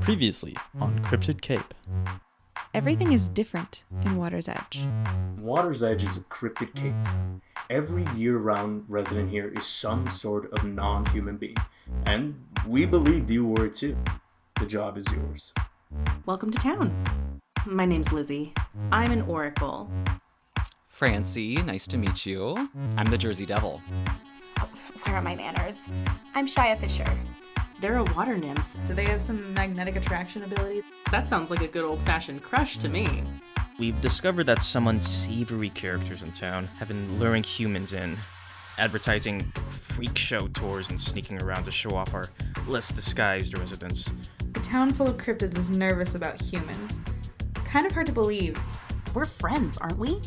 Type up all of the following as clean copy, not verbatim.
Previously on Cryptid Cape. Everything is different in Water's Edge. Water's Edge is a cryptid cape. Every year-round resident here is some sort of non-human being, and we believed you were too. The job is yours. Welcome to town. My name's Lizzie. I'm an oracle. Francy, nice to meet you. I'm the Jersey Devil. Where are my manners? I'm Shia Fisher. They're a water nymph. Do they have some magnetic attraction ability? That sounds like a good old-fashioned crush to me. We've discovered that some unsavory characters in town have been luring humans in, advertising freak show tours and sneaking around to show off our less disguised residents. A town full of cryptids is nervous about humans. Kind of hard to believe. We're friends, aren't we?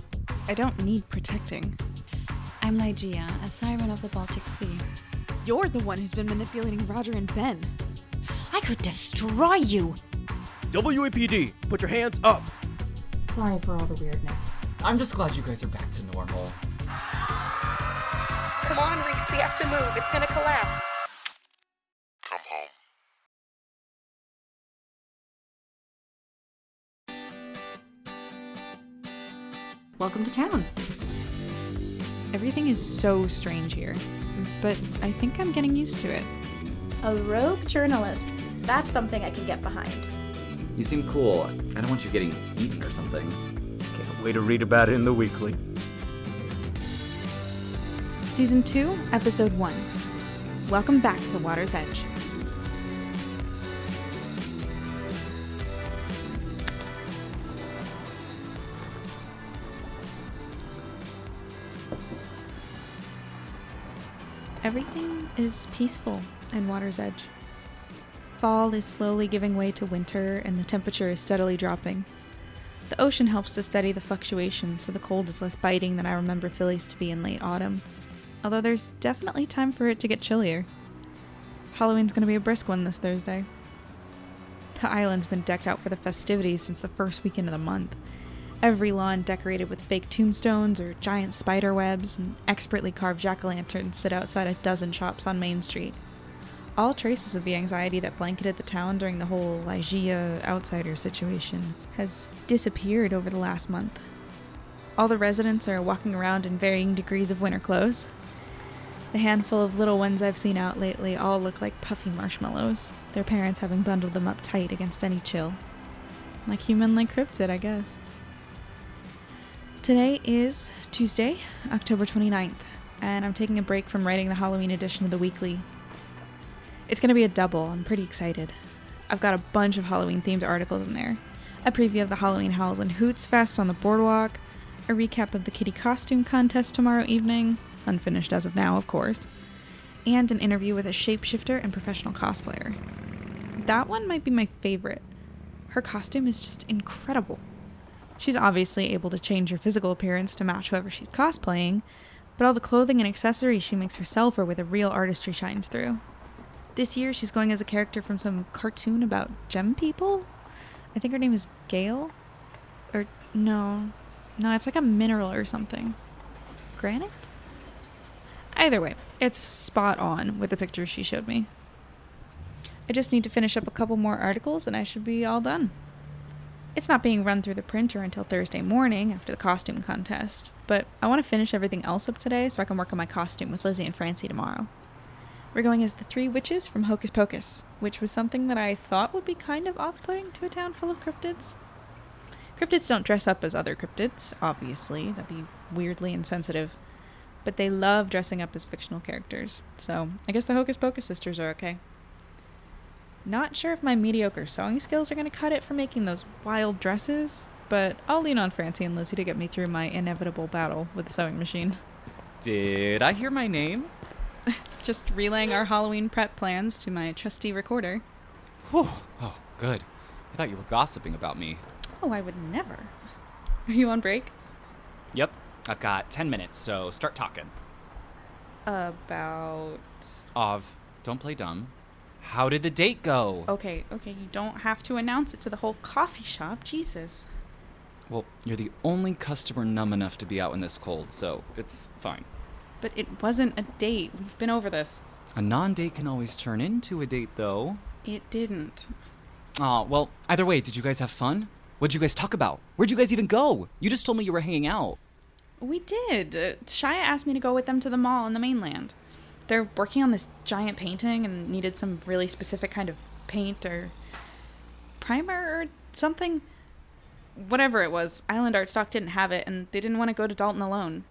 I don't need protecting. I'm Ligeia, a siren of the Baltic Sea. You're the one who's been manipulating Roger and Ben. I could destroy you! WAPD, put your hands up! Sorry for all the weirdness. I'm just glad you guys are back to normal. Come on, Reese, we have to move. It's gonna collapse. Come home. Welcome to town. Everything is so strange here, but I think I'm getting used to it. A rogue journalist. That's something I can get behind. You seem cool. I don't want you getting eaten or something. Can't wait to read about it in the weekly. Season 2, Episode 1. Welcome back to Water's Edge. Everything is peaceful in Water's Edge. Fall is slowly giving way to winter, and the temperature is steadily dropping. The ocean helps to steady the fluctuations, so the cold is less biting than I remember Philly's to be in late autumn. Although there's definitely time for it to get chillier. Halloween's gonna be a brisk one this Thursday. The island's been decked out for the festivities since the first weekend of the month. Every lawn decorated with fake tombstones or giant spider webs, and expertly carved jack-o'-lanterns sit outside a dozen shops on Main Street. All traces of the anxiety that blanketed the town during the whole Ligeia outsider situation has disappeared over the last month. All the residents are walking around in varying degrees of winter clothes. The handful of little ones I've seen out lately all look like puffy marshmallows, their parents having bundled them up tight against any chill. Like human, like cryptid, I guess. Today is Tuesday, October 29th, and I'm taking a break from writing the Halloween edition of the weekly. It's going to be a double. I'm pretty excited. I've got a bunch of Halloween-themed articles in there. A preview of the Halloween Howls and Hoots Fest on the boardwalk, a recap of the kitty costume contest tomorrow evening, unfinished as of now, of course, and an interview with a shapeshifter and professional cosplayer. That one might be my favorite. Her costume is just incredible. She's obviously able to change her physical appearance to match whoever she's cosplaying, but all the clothing and accessories she makes herself are where the real artistry shines through. This year, she's going as a character from some cartoon about gem people? I think her name is Gale? Or, no, it's like a mineral or something. Granite? Either way, it's spot on with the pictures she showed me. I just need to finish up a couple more articles and I should be all done. It's not being run through the printer until Thursday morning after the costume contest, but I want to finish everything else up today so I can work on my costume with Lizzie and Francy tomorrow. We're going as the 3 witches from Hocus Pocus, which was something that I thought would be kind of off-putting to a town full of cryptids. Cryptids don't dress up as other cryptids, obviously, that'd be weirdly insensitive, but they love dressing up as fictional characters, so I guess the Hocus Pocus sisters are okay. Not sure if my mediocre sewing skills are going to cut it for making those wild dresses, but I'll lean on Francy and Lizzie to get me through my inevitable battle with the sewing machine. Did I hear my name? Just relaying our Halloween prep plans to my trusty recorder. Whew. Oh, good. I thought you were gossiping about me. Oh, I would never. Are you on break? Yep. I've got 10 minutes, so start talking. About... Don't play dumb. How did the date go? Okay, you don't have to announce it to the whole coffee shop, Jesus. Well, you're the only customer numb enough to be out in this cold, so it's fine. But it wasn't a date. We've been over this. A non-date can always turn into a date, though. It didn't. Aw, well, either way, did you guys have fun? What'd you guys talk about? Where'd you guys even go? You just told me you were hanging out. We did. Shia asked me to go with them to the mall on the mainland. They're working on this giant painting and needed some really specific kind of paint or primer or something. Whatever it was, Island Art Stock didn't have it, and they didn't want to go to Dalton alone.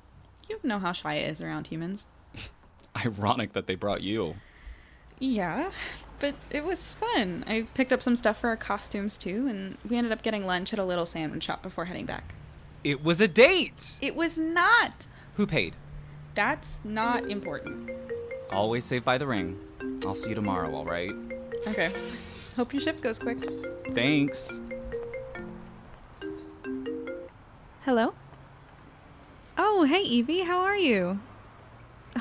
You know how Shia is around humans. Ironic that they brought you. Yeah, but it was fun. I picked up some stuff for our costumes, too, and we ended up getting lunch at a little sandwich shop before heading back. It was a date! It was not! Who paid? That's not important. Always saved by the ring. I'll see you tomorrow, alright? Okay. Hope your shift goes quick. Thanks. Hello? Oh, hey, Evie. How are you?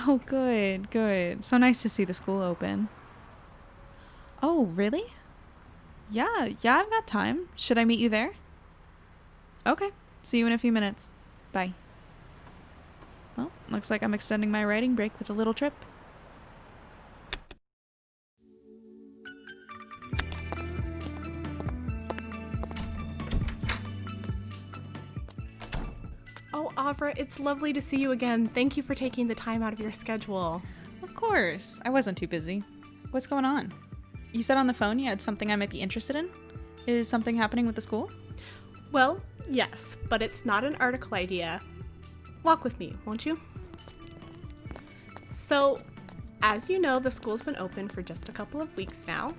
Oh, good, good. So nice to see the school open. Oh, really? Yeah, I've got time. Should I meet you there? Okay. See you in a few minutes. Bye. Well, looks like I'm extending my writing break with a little trip. Oh, Avra, it's lovely to see you again. Thank you for taking the time out of your schedule. Of course. I wasn't too busy. What's going on? You said on the phone you had something I might be interested in? Is something happening with the school? Well, yes, but it's not an article idea. Walk with me, won't you? So, as you know, the school's been open for just a couple of weeks now.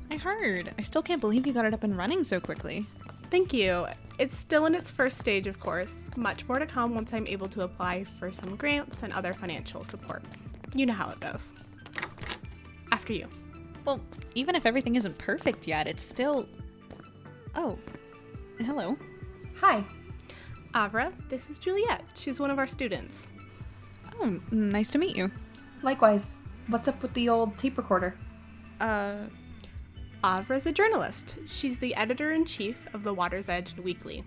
I heard. I still can't believe you got it up and running so quickly. Thank you. It's still in its first stage, of course. Much more to come once I'm able to apply for some grants and other financial support. You know how it goes. After you. Well, even if everything isn't perfect yet, it's still... Oh. Hello. Hi. Avra, this is Juliet. She's one of our students. Oh, nice to meet you. Likewise. What's up with the old tape recorder? Avra's a journalist. She's the editor-in-chief of the Water's Edge Weekly.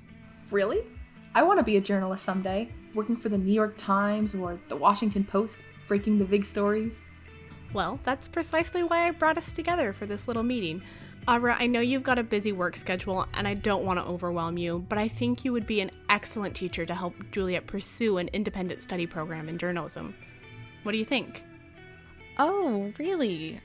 Really? I want to be a journalist someday, working for the New York Times or the Washington Post, breaking the big stories. Well, that's precisely why I brought us together for this little meeting. Avra, I know you've got a busy work schedule, and I don't want to overwhelm you, but I think you would be an excellent teacher to help Juliet pursue an independent study program in journalism. What do you think? Oh, really?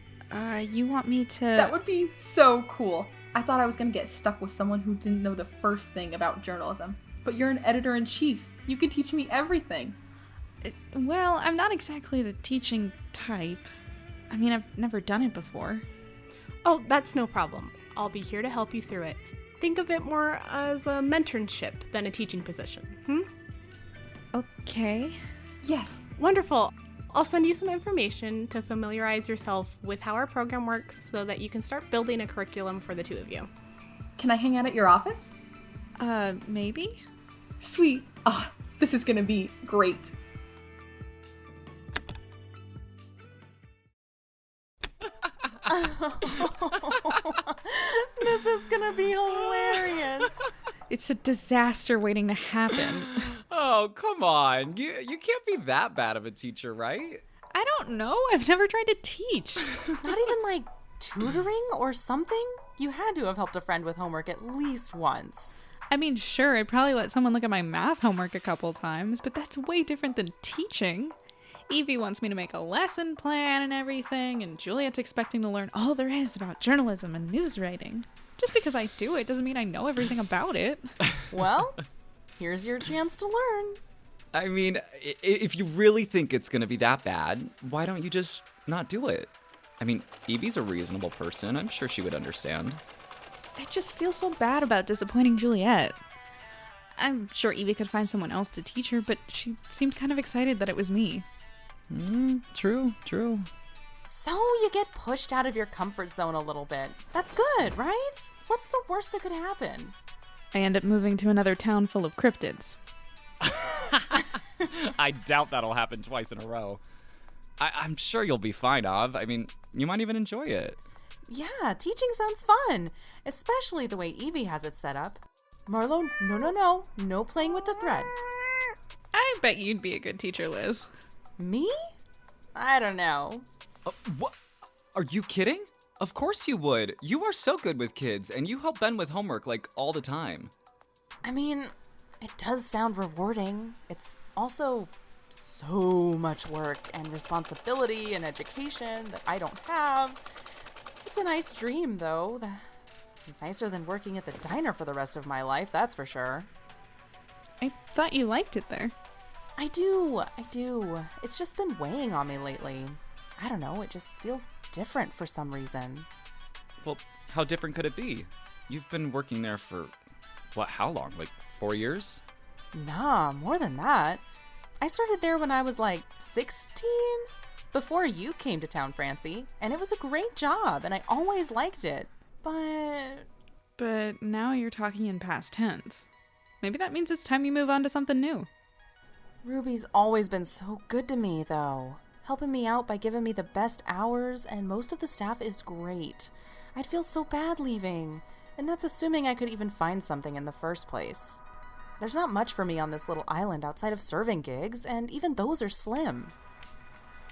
You want me to... That would be so cool. I thought I was going to get stuck with someone who didn't know the first thing about journalism. But you're an editor-in-chief. You can teach me everything. Well, I'm not exactly the teaching type. I mean, I've never done it before. Oh, that's no problem. I'll be here to help you through it. Think of it more as a mentorship than a teaching position, Okay. Yes. Wonderful. I'll send you some information to familiarize yourself with how our program works so that you can start building a curriculum for the two of you. Can I hang out at your office? Maybe? Sweet. Ah, this is going to be great. This is gonna be hilarious. It's a disaster waiting to happen. Oh, come on. You can't be that bad of a teacher, right? I don't know. I've never tried to teach. Not even like tutoring or something? You had to have helped a friend with homework at least once. I mean, sure, I'd probably let someone look at my math homework a couple times, but that's way different than teaching. Evie wants me to make a lesson plan and everything, and Juliet's expecting to learn all there is about journalism and news writing. Just because I do it doesn't mean I know everything about it. Well, here's your chance to learn. I mean, if you really think it's going to be that bad, why don't you just not do it? I mean, Evie's a reasonable person. I'm sure she would understand. I just feel so bad about disappointing Juliet. I'm sure Evie could find someone else to teach her, but she seemed kind of excited that it was me. True. So you get pushed out of your comfort zone a little bit. That's good, right? What's the worst that could happen? I end up moving to another town full of cryptids. I doubt that'll happen twice in a row. I'm sure you'll be fine, Av. I mean, you might even enjoy it. Yeah, teaching sounds fun, especially the way Evie has it set up. Marlo, no playing with the thread. I bet you'd be a good teacher, Liz. Me? I don't know. What? Are you kidding? Of course you would. You are so good with kids, and you help Ben with homework, like, all the time. I mean, it does sound rewarding. It's also so much work and responsibility and education that I don't have. It's a nice dream, though. Nicer than working at the diner for the rest of my life, that's for sure. I thought you liked it there. I do. It's just been weighing on me lately. I don't know, it just feels different for some reason. Well, how different could it be? You've been working there for, how long? Like 4 years? Nah, more than that. I started there when I was like 16, before you came to town, Francy, and it was a great job, and I always liked it. But now you're talking in past tense. Maybe that means it's time you move on to something new. Ruby's always been so good to me, though. Helping me out by giving me the best hours, and most of the staff is great. I'd feel so bad leaving, and that's assuming I could even find something in the first place. There's not much for me on this little island outside of serving gigs, and even those are slim.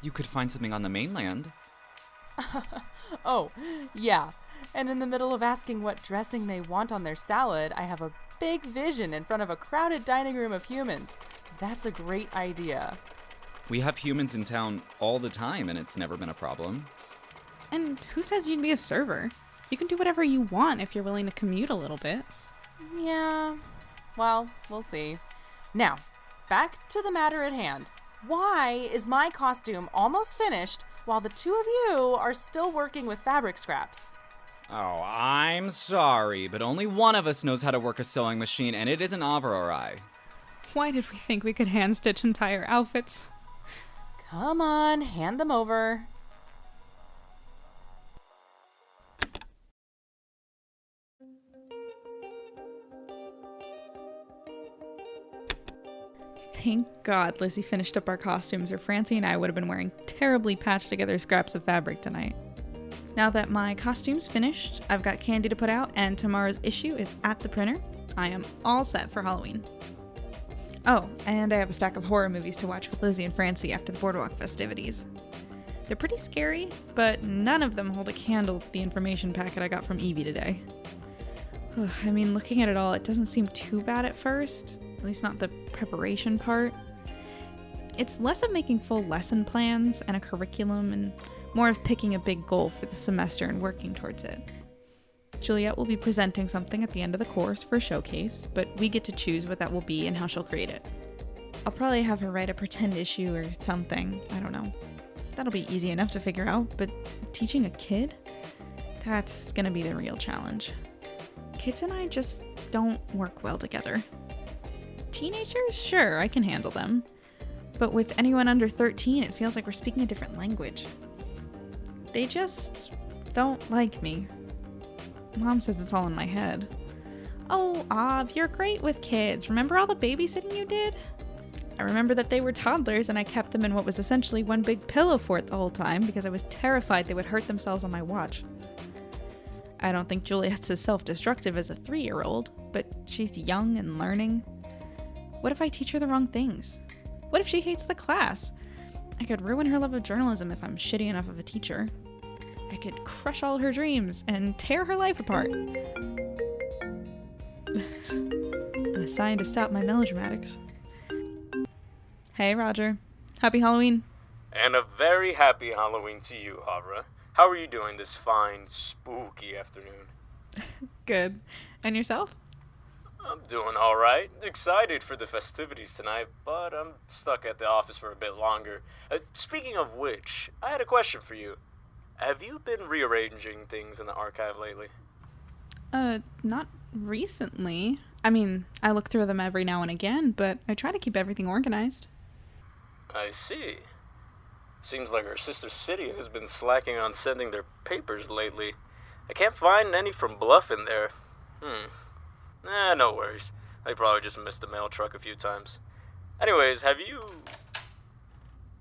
You could find something on the mainland. Oh, yeah. And in the middle of asking what dressing they want on their salad, I have a big vision in front of a crowded dining room of humans. That's a great idea. We have humans in town all the time, and it's never been a problem. And who says you'd be a server? You can do whatever you want if you're willing to commute a little bit. Yeah, well, we'll see. Now, back to the matter at hand. Why is my costume almost finished while the two of you are still working with fabric scraps? Oh, I'm sorry, but only one of us knows how to work a sewing machine, and it isn't Avra or I. Why did we think we could hand-stitch entire outfits? Come on, hand them over. Thank God Lizzie finished up our costumes, or Francy and I would have been wearing terribly patched together scraps of fabric tonight. Now that my costume's finished, I've got candy to put out, and tomorrow's issue is at the printer. I am all set for Halloween. Oh, and I have a stack of horror movies to watch with Lizzie and Francy after the boardwalk festivities. They're pretty scary, but none of them hold a candle to the information packet I got from Evie today. I mean, looking at it all, it doesn't seem too bad at first, at least not the preparation part. It's less of making full lesson plans and a curriculum, and more of picking a big goal for the semester and working towards it. Juliet will be presenting something at the end of the course for a showcase, but we get to choose what that will be and how she'll create it. I'll probably have her write a pretend issue or something, I don't know. That'll be easy enough to figure out, but teaching a kid? That's gonna be the real challenge. Kids and I just don't work well together. Teenagers? Sure, I can handle them. But with anyone under 13, it feels like we're speaking a different language. They just don't like me. Mom says it's all in my head. Oh, Av, you're great with kids. Remember all the babysitting you did? I remember that they were toddlers and I kept them in what was essentially one big pillow fort the whole time because I was terrified they would hurt themselves on my watch. I don't think Juliet's as self-destructive as a 3-year-old, but she's young and learning. What if I teach her the wrong things? What if she hates the class? I could ruin her love of journalism if I'm shitty enough of a teacher. I could crush all her dreams and tear her life apart. A sign to stop my melodramatics. Hey, Roger. Happy Halloween. And a very happy Halloween to you, Avra. How are you doing this fine, spooky afternoon? Good. And yourself? I'm doing alright. Excited for the festivities tonight, but I'm stuck at the office for a bit longer. Speaking of which, I had a question for you. Have you been rearranging things in the archive lately? Not recently. I mean, I look through them every now and again, but I try to keep everything organized. I see. Seems like our sister city has been slacking on sending their papers lately. I can't find any from Bluff in there. No worries. They probably just missed the mail truck a few times. Anyways, have you...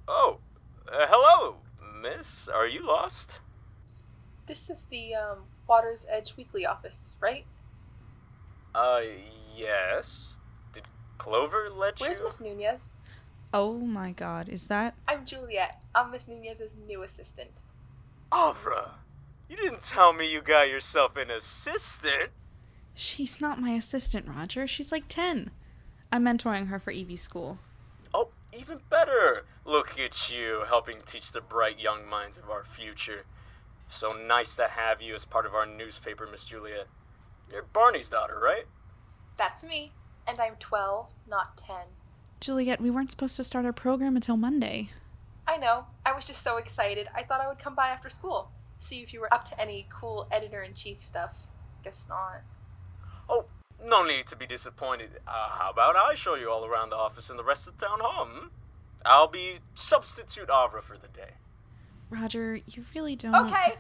Oh, hello, miss. Are you lost? This is the Water's Edge Weekly office, right? Yes. Did Clover let you... Where's Miss Nunez? Oh my god, is that... I'm Juliet. I'm Miss Nunez's new assistant. Avra! You didn't tell me you got yourself an assistant. She's not my assistant, Roger. She's like 10. I'm mentoring her for Evie's school. Oh, even better. Look at you, helping teach the bright young minds of our future. So nice to have you as part of our newspaper, Miss Juliet. You're Barney's daughter, right? That's me. And I'm 12, not 10. Juliet, we weren't supposed to start our program until Monday. I know. I was just so excited. I thought I would come by after school. See if you were up to any cool editor-in-chief stuff. Guess not. Oh, no need to be disappointed. How about I show you all around the office and the rest of the town hall? I'll be substitute Avra for the day. Roger, you really don't... Okay.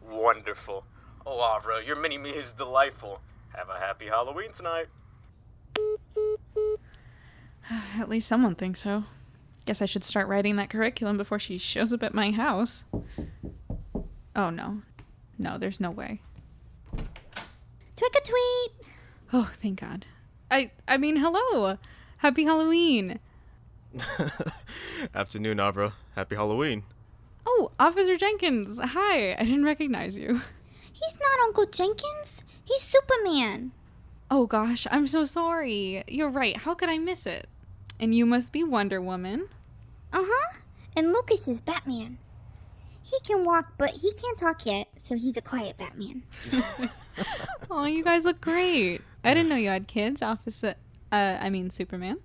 Wonderful. Oh, Avra, your mini-me is delightful. Have a happy Halloween tonight. At least someone thinks so. Guess I should start writing that curriculum before she shows up at my house. Oh, no. No, there's no way. Tweet-a-tweet! Oh, thank God. I mean, hello! Happy Halloween! Afternoon, Avra. Happy Halloween. Oh, Officer Jenkins! Hi! I didn't recognize you. He's not Uncle Jenkins. He's Superman. Oh gosh, I'm so sorry. You're right. How could I miss it? And you must be Wonder Woman. Uh-huh. And Lucas is Batman. He can walk, but he can't talk yet, so he's a quiet Batman. Oh, you guys look great. I didn't know you had kids, Superman.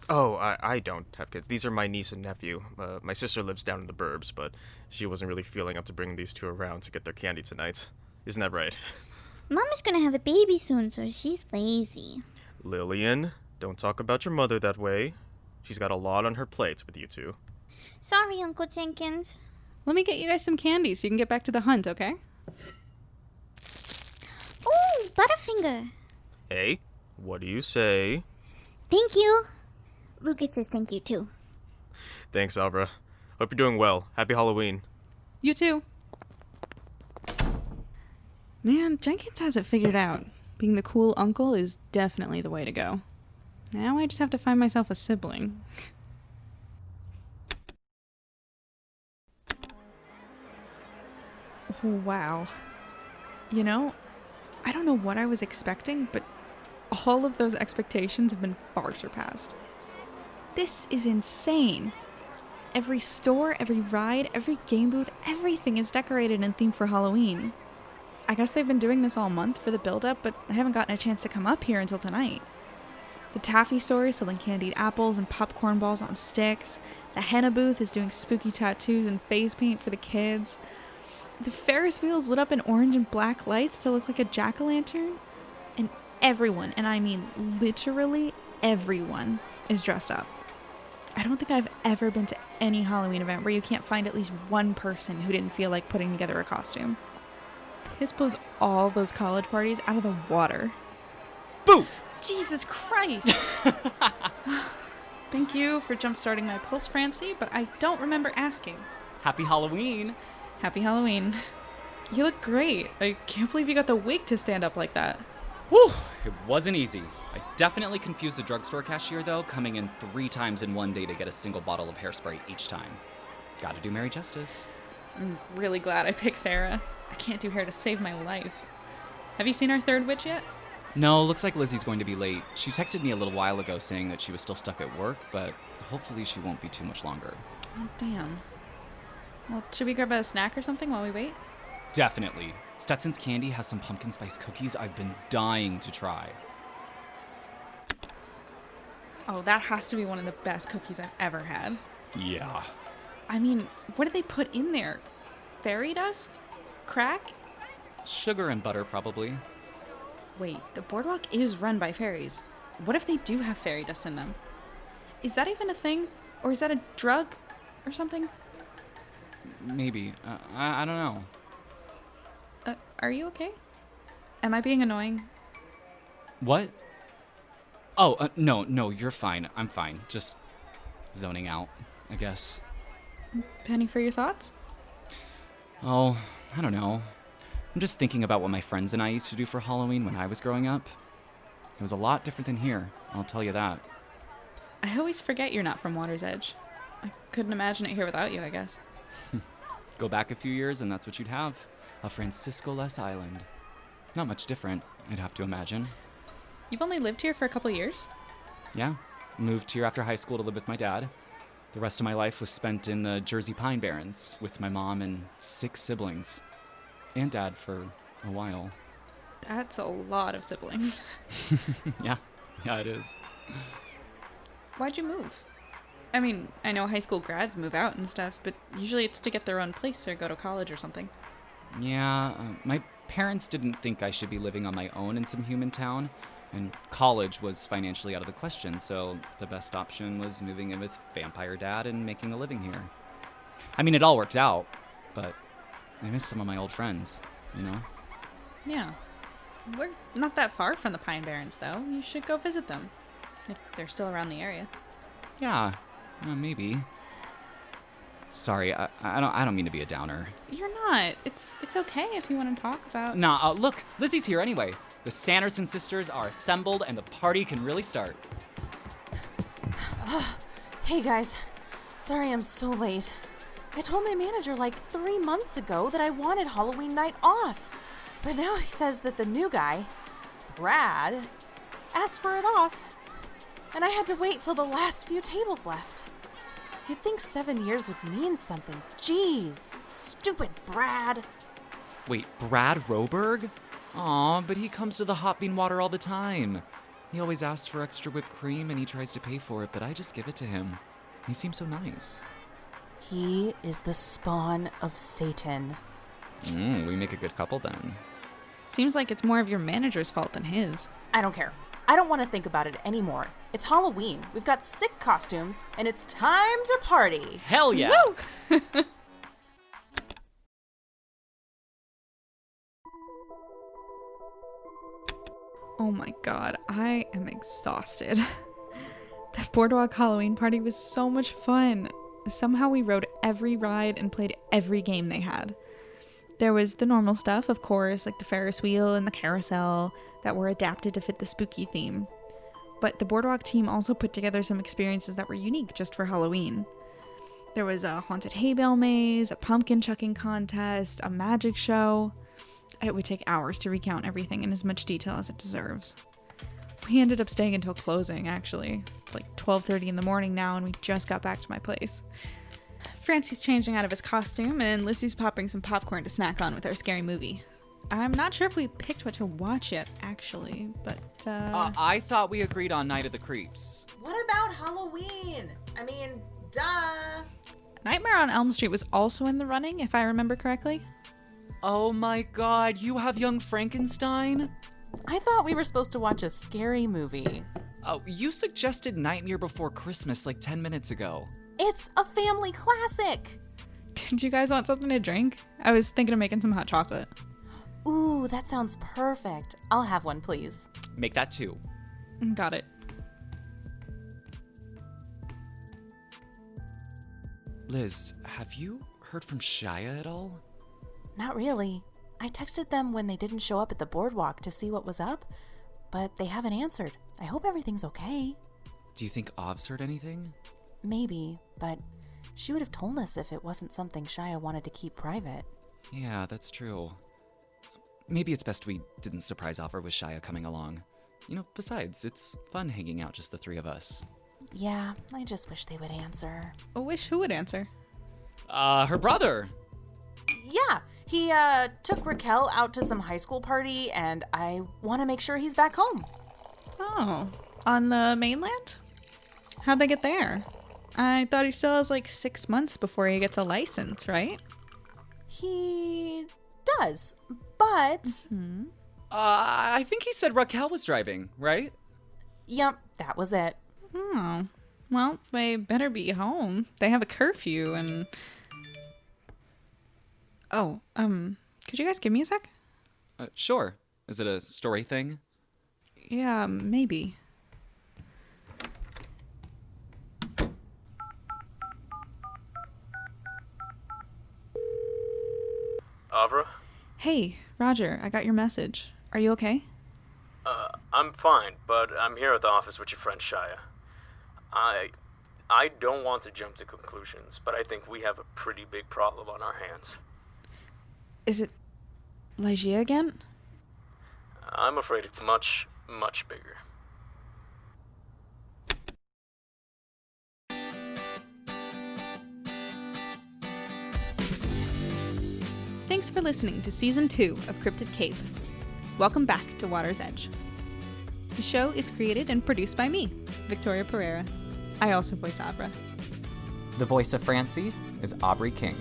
Oh, I don't have kids. These are my niece and nephew. My sister lives down in the burbs, but she wasn't really feeling up to bringing these two around to get their candy tonight. Isn't that right? Mama's gonna have a baby soon, so she's lazy. Lillian, don't talk about your mother that way. She's got a lot on her plate with you two. Sorry, Uncle Jenkins. Let me get you guys some candy so you can get back to the hunt, okay? Ooh, Butterfinger. Hey, what do you say? Thank you. Lucas says thank you, too. Thanks, Aubrey. Hope you're doing well. Happy Halloween. You too. Man, Jenkins has it figured out. Being the cool uncle is definitely the way to go. Now I just have to find myself a sibling. Wow. You know, I don't know what I was expecting, but all of those expectations have been far surpassed. This is insane. Every store, every ride, every game booth, everything is decorated and themed for Halloween. I guess they've been doing this all month for the build-up, but I haven't gotten a chance to come up here until tonight. The taffy store is selling candied apples and popcorn balls on sticks. The henna booth is doing spooky tattoos and face paint for the kids. The Ferris wheel is lit up in orange and black lights to look like a jack-o'-lantern. And everyone, and I mean literally everyone, is dressed up. I don't think I've ever been to any Halloween event where you can't find at least one person who didn't feel like putting together a costume. This blows all those college parties out of the water. Boo! Jesus Christ! Thank you for jump-starting my pulse, Francy, but I don't remember asking. Happy Halloween! Happy Halloween. You look great. I can't believe you got the wig to stand up like that. Whew! It wasn't easy. I definitely confused the drugstore cashier, though, coming in 3 times in one day to get a single bottle of hairspray each time. Gotta do Mary justice. I'm really glad I picked Sarah. I can't do hair to save my life. Have you seen our third witch yet? No, looks like Lizzie's going to be late. She texted me a little while ago saying that she was still stuck at work, but hopefully she won't be too much longer. Oh, damn. Well, should we grab a snack or something while we wait? Definitely. Stetson's Candy has some pumpkin spice cookies I've been dying to try. Oh, that has to be one of the best cookies I've ever had. Yeah. I mean, what did they put in there? Fairy dust? Crack? Sugar and butter, probably. Wait, the boardwalk is run by fairies. What if they do have fairy dust in them? Is that even a thing? Or is that a drug or something? Maybe. I don't know. Are you okay? Am I being annoying? What? Oh, no, you're fine. I'm fine. Just zoning out, I guess. Penny for your thoughts? Oh, I don't know. I'm just thinking about what my friends and I used to do for Halloween when I was growing up. It was a lot different than here, I'll tell you that. I always forget you're not from Water's Edge. I couldn't imagine it here without you, I guess. Go back a few years and that's what you'd have. a Francisco-less island. Not much different, I'd have to imagine. You've only lived here for a couple years? Yeah, moved here after high school to live with my dad. The rest of my life was spent in the Jersey Pine Barrens with my mom and 6 siblings. And dad for a while. That's a lot of siblings. Yeah, it is. Why'd you move? I mean, I know high school grads move out and stuff, but usually it's to get their own place or go to college or something. Yeah, my parents didn't think I should be living on my own in some human town, and college was financially out of the question, so the best option was moving in with Vampire Dad and making a living here. I mean, it all worked out, but I miss some of my old friends, you know? Yeah. We're not that far from the Pine Barrens, though. You should go visit them, if they're still around the area. Yeah, maybe. Sorry, I don't mean to be a downer. You're not. It's okay if you want to talk about... Nah, look, Lizzie's here anyway. The Sanderson sisters are assembled and the party can really start. Hey guys, sorry I'm so late. I told my manager like 3 months ago that I wanted Halloween night off. But now he says that the new guy, Brad, asked for it off. And I had to wait till the last few tables left. You'd think 7 years would mean something. Jeez, stupid Brad. Wait, Brad Roberg? Aw, but he comes to the hot bean water all the time. He always asks for extra whipped cream and he tries to pay for it, but I just give it to him. He seems so nice. He is the spawn of Satan. We make a good couple then. Seems like it's more of your manager's fault than his. I don't care. I don't want to think about it anymore. It's Halloween. We've got sick costumes, and it's time to party. Hell yeah! Woo! Oh my god, I am exhausted. That Boardwalk Halloween party was so much fun. Somehow we rode every ride and played every game they had. There was the normal stuff, of course, like the Ferris wheel and the carousel that were adapted to fit the spooky theme. But the Boardwalk team also put together some experiences that were unique just for Halloween. There was a haunted hay bale maze, a pumpkin chucking contest, a magic show. It would take hours to recount everything in as much detail as it deserves. We ended up staying until closing, actually. It's like 12:30 in the morning now, and we just got back to my place. Francy's changing out of his costume, and Lizzie's popping some popcorn to snack on with our scary movie. I'm not sure if we picked what to watch yet, actually, but, I thought we agreed on Night of the Creeps. What about Halloween? I mean, duh. Nightmare on Elm Street was also in the running, if I remember correctly. Oh my god, you have Young Frankenstein? I thought we were supposed to watch a scary movie. Oh, you suggested Nightmare Before Christmas like 10 minutes ago. It's a family classic. Did you guys want something to drink? I was thinking of making some hot chocolate. Ooh, that sounds perfect. I'll have one, please. Make that 2. Got it. Liz, have you heard from Shia at all? Not really. I texted them when they didn't show up at the boardwalk to see what was up, but they haven't answered. I hope everything's okay. Do you think Av's heard anything? Maybe, but she would have told us if it wasn't something Shia wanted to keep private. Yeah, that's true. Maybe it's best we didn't surprise Avra with Shia coming along. You know, besides, it's fun hanging out just the 3 of us. Yeah, I just wish they would answer. I wish who would answer? Her brother! Yeah, he took Raquel out to some high school party, and I want to make sure he's back home. Oh, on the mainland? How'd they get there? I thought he still has like 6 months before he gets a license, right? He does, but... I think he said Raquel was driving, right? Yep, that was it. Oh, well, they better be home. They have a curfew and... Oh, could you guys give me a sec? Sure. Is it a story thing? Yeah, maybe. Avra? Hey, Roger, I got your message. Are you okay? I'm fine, but I'm here at the office with your friend Shia. I don't want to jump to conclusions, but I think we have a pretty big problem on our hands. Is it Lizzie again? I'm afraid it's much, much bigger. Thanks for listening to Season 2 of Cryptid Cape. Welcome back to Water's Edge. The show is created and produced by me, Victoria Pereira. I also voice Avra. The voice of Francy is Aubrey King.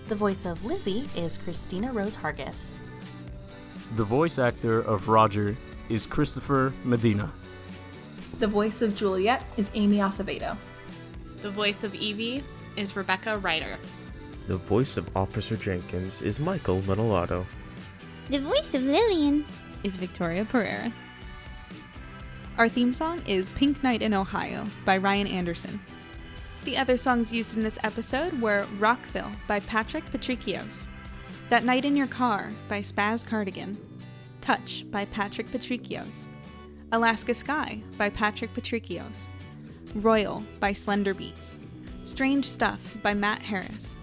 The voice of Lizzie is Christina Rose Hargis. The voice actor of Roger is Christopher Medina. The voice of Juliet is Amy Acevedo. The voice of Evie is Rebecca Reiter. The voice of Officer Jenkins is Michael Manaloto. The voice of Lillian is Victoria Pereira. Our theme song is Pink Night in Ohio by Ryan Anderson. The other songs used in this episode were Rockville by Patrick Patricios, That Night in Your Car by Spaz Cardigan, Touch by Patrick Patricios, Alaska Sky by Patrick Patricios, Royal by Slender Beats, Strange Stuff by Matt Harris,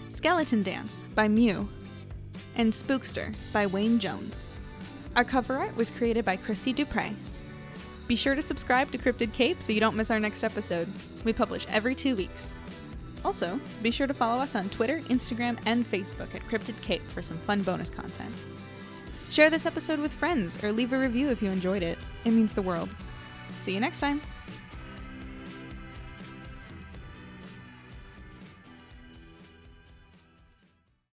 Skeleton Dance by Mew, and Spookster by Wayne Jones. Our cover art was created by Christy Dupre. Be sure to subscribe to Cryptid Cape so you don't miss our next episode. We publish every 2 weeks. Also, be sure to follow us on Twitter, Instagram, and Facebook at Cryptid Cape for some fun bonus content. Share this episode with friends or leave a review if you enjoyed it. It means the world. See you next time.